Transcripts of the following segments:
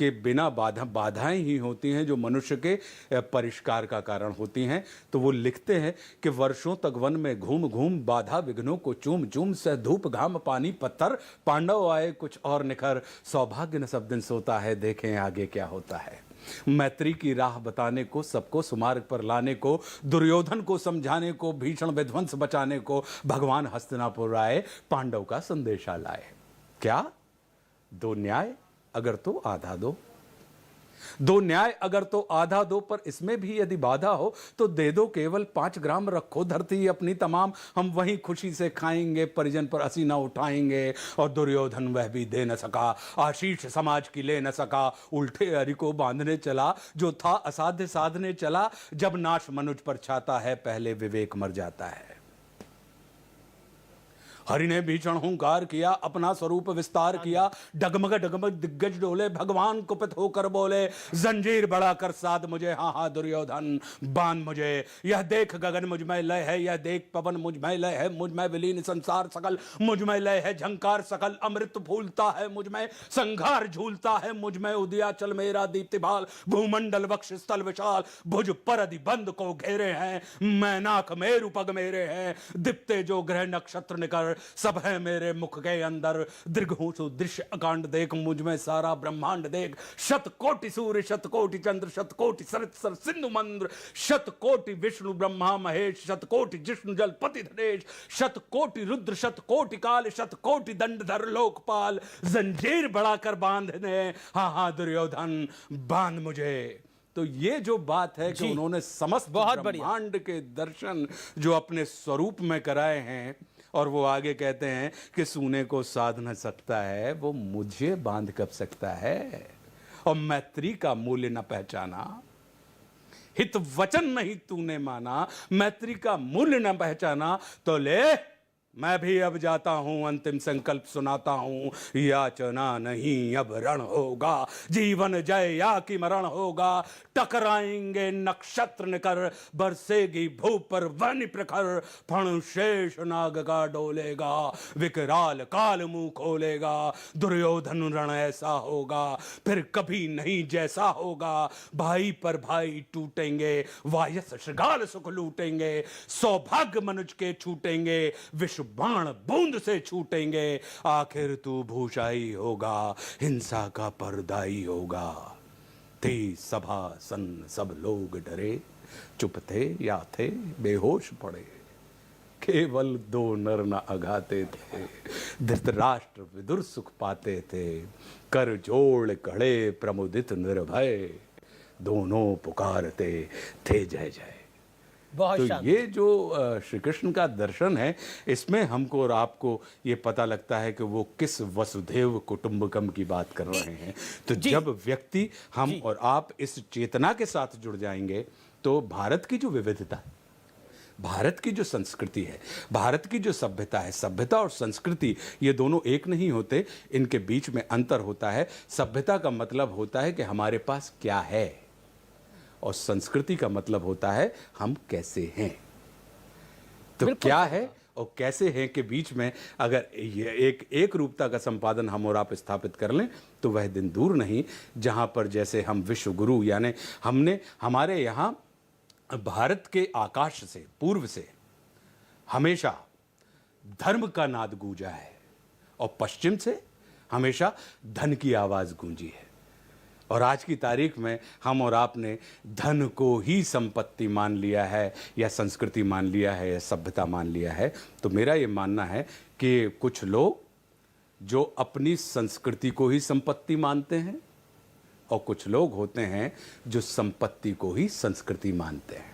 के बिना बाधाएं ही होती हैं जो मनुष्य के परिष्कार का कारण होती हैं। तो वो लिखते हैं कि वर्षों तक वन में घूम घूम बाधा विघ्नों को चूम चूम से धूप घाम पानी पत्थर पांडव आए कुछ और निखर सौभाग्य न सब दिन सोता है देखें आगे क्या होता है। मैत्री की राह बताने को सबको सुमार्ग पर लाने को दुर्योधन को समझाने को भीषण विध्वंस बचाने को भगवान हस्तिनापुर आए पांडव का संदेशा लाए। क्या दो न्याय अगर तो आधा दो, दो न्याय अगर तो आधा दो, पर इसमें भी यदि बाधा हो तो दे दो केवल 5 ग्राम रखो धरती अपनी तमाम, हम वहीं खुशी से खाएंगे परिजन पर असीना उठाएंगे। और दुर्योधन वह भी दे न सका आशीष समाज की ले न सका, उल्टे हरि को बांधने चला जो था असाध्य साधने चला। जब नाश मनुज पर छाता है पहले विवेक मर जाता है। हरि ने भीषण हुंकार किया अपना स्वरूप विस्तार किया, डगमग डगमग दिग्गज डोले भगवान कुपित होकर बोले जंजीर बढ़ाकर साध मुझे हाँ हाँ दुर्योधन बांध मुझे। यह देख गगन मुझ में लय है, यह देख पवन मुझ में लय है, मुझ में विलीन संसार सकल मुझ में लय है, झंकार सकल अमृत फूलता है मुझ में, संघार झूलता है मुझ में, उदयाचल मेरा दीप्तिभाल भूमंडल वक्ष स्थल विशाल, भुज परदि बंद को घेरे हैं, मैनाक मेरु पग मेरे हैं, दीप्ते जो ग्रह नक्षत्र निकर सब है मेरे मुख के अंदर, दीर्घ दृश्य अकांड देख मुझ में सारा ब्रह्मांड देख, शत कोटि सूर्य शत कोटि चंद्र शत कोटि सरित सर सिंधु मंद्र, शत कोटि विष्णु ब्रह्मा महेश, शत कोटि जिष्णु जल पति धनेश, शत कोटि रुद्र शत कोटि काल, शत कोटि दंडधर लोकपाल, जंजीर बढ़ाकर बांधने हाँ हाँ दुर्योधन बांध मुझे। तो ये जो बात है कि उन्होंने समस्त ब्रह्मांड के दर्शन जो अपने स्वरूप में कराए हैं, और वो आगे कहते हैं कि सूने को साध न सकता है वो मुझे बांध कब सकता है। और मैत्री का मूल्य न पहचाना, हित वचन नहीं तूने माना, मैत्री का मूल्य न पहचाना, तो ले मैं भी अब जाता हूं अंतिम संकल्प सुनाता हूं, याचना नहीं अब रण होगा, जीवन जय या कि मरण होगा, टकराएंगे नक्षत्र निकर, बरसेगी भूप पर वनि प्रखर, फण शेष नाग का डोलेगा, विकराल काल मुंह खोलेगा, दुर्योधन रण ऐसा होगा फिर कभी नहीं जैसा होगा, भाई पर भाई टूटेंगे, वायस श्रृगाल सुख लूटेंगे, सौभाग्य मनुज के छूटेंगे, विश्व बाण बूंद से छूटेंगे, आखिर तू भूषाई होगा, हिंसा का पर्दाई होगा। थी सभा सन सब लोग डरे, चुप थे या थे बेहोश पड़े, केवल 2 नर न अघाते थे, धृतराष्ट्र विदुर सुख पाते थे, कर जोड़ खड़े प्रमुदित निर्भय, दोनों पुकारते थे जय जय। तो ये जो श्री कृष्ण का दर्शन है, इसमें हमको और आपको ये पता लगता है कि वो किस वसुधैव कुटुंबकम की बात कर रहे हैं। तो जब व्यक्ति हम और आप इस चेतना के साथ जुड़ जाएंगे तो भारत की जो विविधता है, भारत की जो संस्कृति है, भारत की जो सभ्यता है, सभ्यता और संस्कृति ये दोनों एक नहीं होते, इनके बीच में अंतर होता है। सभ्यता का मतलब होता है कि हमारे पास क्या है, और संस्कृति का मतलब होता है हम कैसे हैं। तो क्या है और कैसे हैं के बीच में अगर ये एक रूपता का संपादन हम और आप स्थापित कर लें तो वह दिन दूर नहीं जहां पर जैसे हम विश्व गुरु यानी हमने हमारे यहां भारत के आकाश से पूर्व से हमेशा धर्म का नाद गूंजा है और पश्चिम से हमेशा धन की आवाज गूंजी है। और आज की तारीख में हम और आपने धन को ही संपत्ति मान लिया है या संस्कृति मान लिया है या सभ्यता मान लिया है। तो मेरा ये मानना है कि कुछ लोग जो अपनी संस्कृति को ही संपत्ति मानते हैं और कुछ लोग होते हैं जो संपत्ति को ही संस्कृति मानते हैं।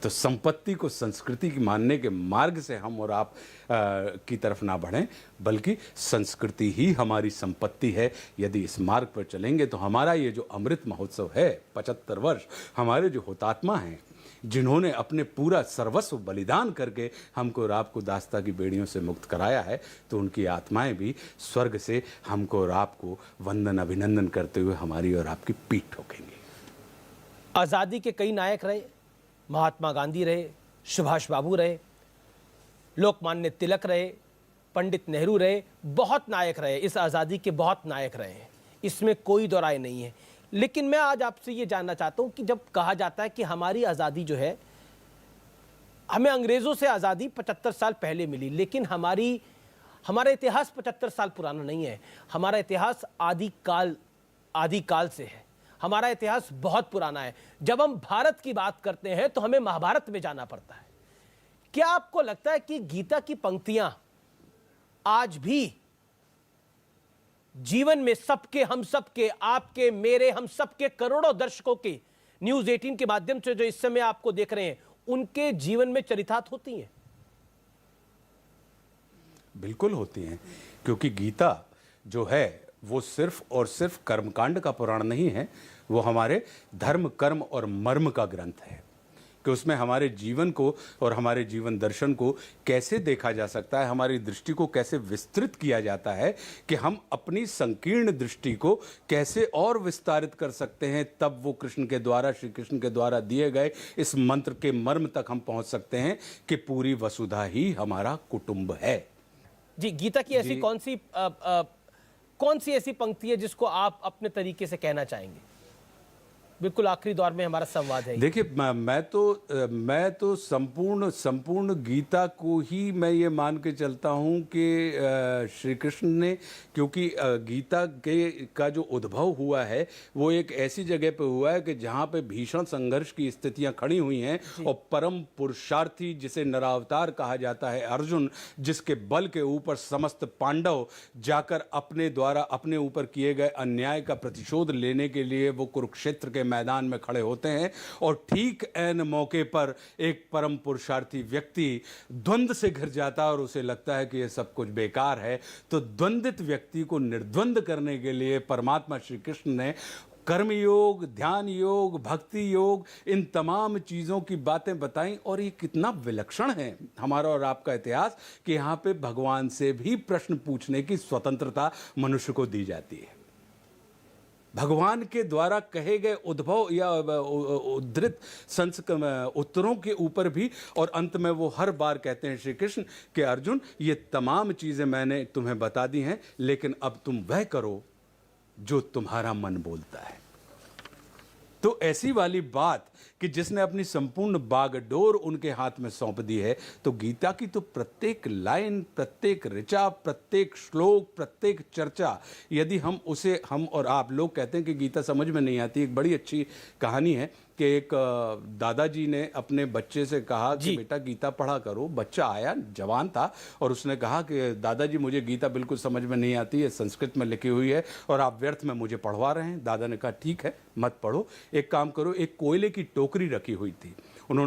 तो संपत्ति को संस्कृति की मानने के मार्ग से हम और आप की तरफ ना बढ़ें, बल्कि संस्कृति ही हमारी संपत्ति है। यदि इस मार्ग पर चलेंगे तो हमारा ये जो अमृत महोत्सव है 75 वर्ष, हमारे जो हुतात्मा हैं जिन्होंने अपने पूरा सर्वस्व बलिदान करके हमको और आपको दास्ता की बेड़ियों से मुक्त कराया है, तो उनकी आत्माएं भी स्वर्ग से हमको और आपको वंदन अभिनंदन करते हुए हमारी और आपकी पीठ ठोकेंगे। आज़ादी के कई नायक रहे, महात्मा गांधी रहे, सुभाष बाबू रहे, लोकमान्य तिलक रहे, पंडित नेहरू रहे, बहुत नायक रहे, इस आज़ादी के बहुत नायक रहे हैं। इसमें कोई दो राय नहीं है। लेकिन मैं आज आपसे ये जानना चाहता हूं कि जब कहा जाता है कि हमारी आज़ादी जो है, हमें अंग्रेज़ों से आज़ादी 75 साल पहले मिली, लेकिन हमारा इतिहास 75 साल पुराना नहीं है। हमारा इतिहास आदिकाल से है। हमारा इतिहास बहुत पुराना है। जब हम भारत की बात करते हैं तो हमें महाभारत में जाना पड़ता है। क्या आपको लगता है कि गीता की पंक्तियां आज भी जीवन में सबके, हम सबके, आपके, मेरे, हम सबके करोड़ों दर्शकों के न्यूज़ 18 के माध्यम से जो इस समय आपको देख रहे हैं, उनके जीवन में चरितार्थ होती हैं? बिल्कुल होती हैं, क्योंकि गीता जो है वो सिर्फ और सिर्फ कर्मकांड का पुराण नहीं है, वो हमारे धर्म, कर्म और मर्म का ग्रंथ है कि उसमें हमारे जीवन को और हमारे जीवन दर्शन को कैसे देखा जा सकता है, हमारी दृष्टि को कैसे विस्तृत किया जाता है कि हम अपनी संकीर्ण दृष्टि को कैसे और विस्तारित कर सकते हैं। तब वो कृष्ण के द्वारा, श्री कृष्ण के द्वारा दिए गए इस मंत्र के मर्म तक हम पहुंच सकते हैं कि पूरी वसुधा ही हमारा कुटुंब है। जी, गीता की ऐसी कौन सी ऐसी पंक्ति है जिसको आप अपने तरीके से कहना चाहेंगे? बिल्कुल आखिरी दौर में हमारा संवाद है। देखिए, मैं तो संपूर्ण गीता को ही मैं ये मान के चलता हूँ कि श्री कृष्ण ने, क्योंकि गीता का जो उद्भव हुआ है वो एक ऐसी जगह पे हुआ है कि जहाँ पे भीषण संघर्ष की स्थितियाँ खड़ी हुई हैं और परम पुरुषार्थी जिसे नरावतार कहा जाता है अर्जुन, जिसके बल के ऊपर समस्त पांडव जाकर अपने द्वारा अपने ऊपर किए गए अन्याय का प्रतिशोध लेने के लिए वो कुरुक्षेत्र के मैदान में खड़े होते हैं और ठीक ऐन मौके पर एक परम पुरुषार्थी व्यक्ति द्वंद्व से घिर जाता है और उसे लगता है कि यह सब कुछ बेकार है। तो द्वंद्वित व्यक्ति को निर्द्वंद करने के लिए परमात्मा श्री कृष्ण ने कर्म योग, ध्यान योग, भक्ति योग, इन तमाम चीज़ों की बातें बताई। और ये कितना विलक्षण है हमारा और आपका इतिहास कि यहाँ पे भगवान से भी प्रश्न पूछने की स्वतंत्रता मनुष्य को दी जाती है। भगवान के द्वारा कहे गए उद्भव या उद्धृत उत्तरों के ऊपर भी, और अंत में वो हर बार कहते हैं श्री कृष्ण कि अर्जुन, ये तमाम चीज़ें मैंने तुम्हें बता दी हैं, लेकिन अब तुम वह करो जो तुम्हारा मन बोलता है। तो ऐसी वाली बात कि जिसने अपनी संपूर्ण बागडोर उनके हाथ में सौंप दी है, तो गीता की तो प्रत्येक लाइन, प्रत्येक ऋचा, प्रत्येक श्लोक, प्रत्येक चर्चा, यदि हम और आप लोग कहते हैं कि गीता समझ में नहीं आती। एक बड़ी अच्छी कहानी है कि एक दादाजी ने अपने बच्चे से कहा कि बेटा गीता पढ़ा करो। बच्चा आया, जवान था, और उसने कहा कि दादाजी मुझे गीता बिल्कुल समझ में नहीं आती है, संस्कृत में लिखी हुई है और आप व्यर्थ में मुझे पढ़वा रहे हैं। दादा ने कहा ठीक है, मत पढ़ो, एक काम करो, एक कोयले की टोकरी रखी हुई थी, उन्होंने